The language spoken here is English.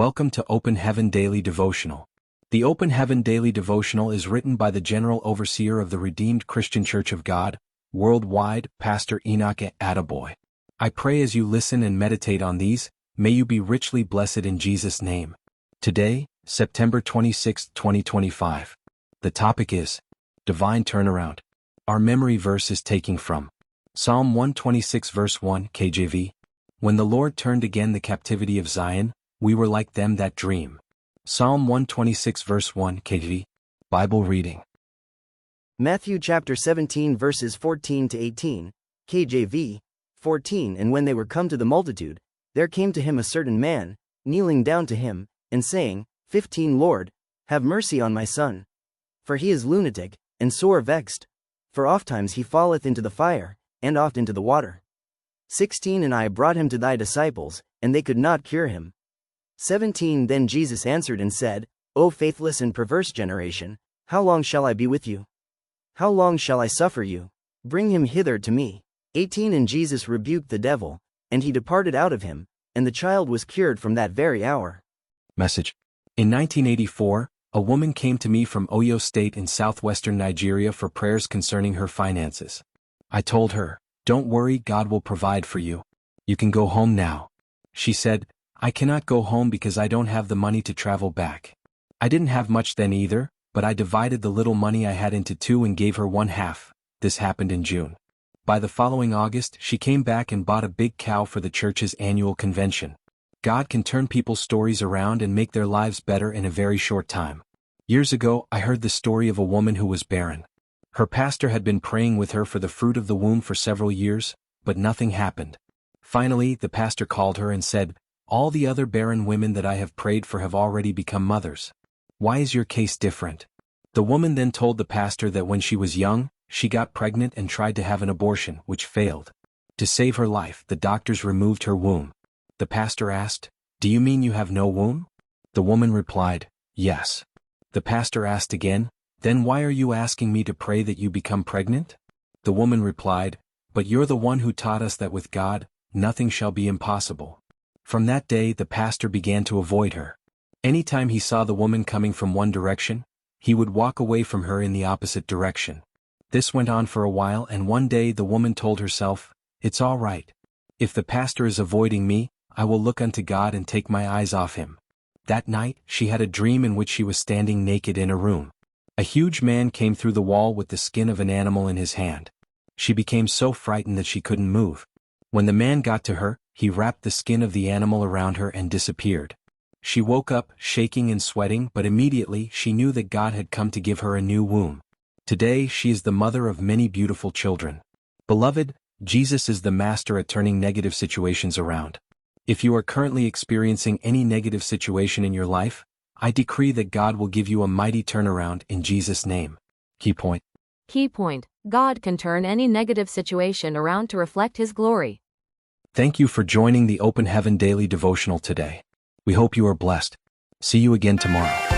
Welcome to Open Heaven Daily Devotional. The Open Heaven Daily Devotional is written by the General Overseer of the Redeemed Christian Church of God, worldwide, Pastor Enoch Attaboy. I pray as you listen and meditate on these, may you be richly blessed in Jesus' name. Today, September 26, 2025. The topic is Divine Turnaround. Our memory verse is taken from Psalm 126 verse 1 KJV. When the Lord turned again the captivity of Zion, we were like them that dream. Psalm 126 verse 1 KJV. Bible reading. Matthew chapter 17 verses 14 to 18, KJV, 14. And when they were come to the multitude, there came to him a certain man, kneeling down to him, and saying, 15 Lord, have mercy on my son. For he is lunatic, and sore vexed. For ofttimes he falleth into the fire, and oft into the water. 16 And I brought him to thy disciples, and they could not cure him. 17 Then Jesus answered and said, O faithless and perverse generation, how long shall I be with you? How long shall I suffer you? Bring him hither to me. 18 And Jesus rebuked the devil, and he departed out of him, and the child was cured from that very hour. Message. In 1984, a woman came to me from Oyo State in southwestern Nigeria for prayers concerning her finances. I told her, don't worry, God will provide for you. You can go home now. She said, I cannot go home because I don't have the money to travel back. I didn't have much then either, but I divided the little money I had into two and gave her one half. This happened in June. By the following August, she came back and bought a big cow for the church's annual convention. God can turn people's stories around and make their lives better in a very short time. Years ago, I heard the story of a woman who was barren. Her pastor had been praying with her for the fruit of the womb for several years, but nothing happened. Finally, the pastor called her and said, all the other barren women that I have prayed for have already become mothers. Why is your case different? The woman then told the pastor that when she was young, she got pregnant and tried to have an abortion, which failed. To save her life, the doctors removed her womb. The pastor asked, do you mean you have no womb? The woman replied, yes. The pastor asked again, then why are you asking me to pray that you become pregnant? The woman replied, but you're the one who taught us that with God, nothing shall be impossible. From that day the pastor began to avoid her. Anytime he saw the woman coming from one direction, he would walk away from her in the opposite direction. This went on for a while, and one day the woman told herself, it's all right. If the pastor is avoiding me, I will look unto God and take my eyes off him. That night, she had a dream in which she was standing naked in a room. A huge man came through the wall with the skin of an animal in his hand. She became so frightened that she couldn't move. When the man got to her, he wrapped the skin of the animal around her and disappeared. She woke up, shaking and sweating, but immediately she knew that God had come to give her a new womb. Today she is the mother of many beautiful children. Beloved, Jesus is the master at turning negative situations around. If you are currently experiencing any negative situation in your life, I decree that God will give you a mighty turnaround in Jesus' name. Key point. Key point. God can turn any negative situation around to reflect His glory. Thank you for joining the Open Heaven Daily Devotional today. We hope you are blessed. See you again tomorrow.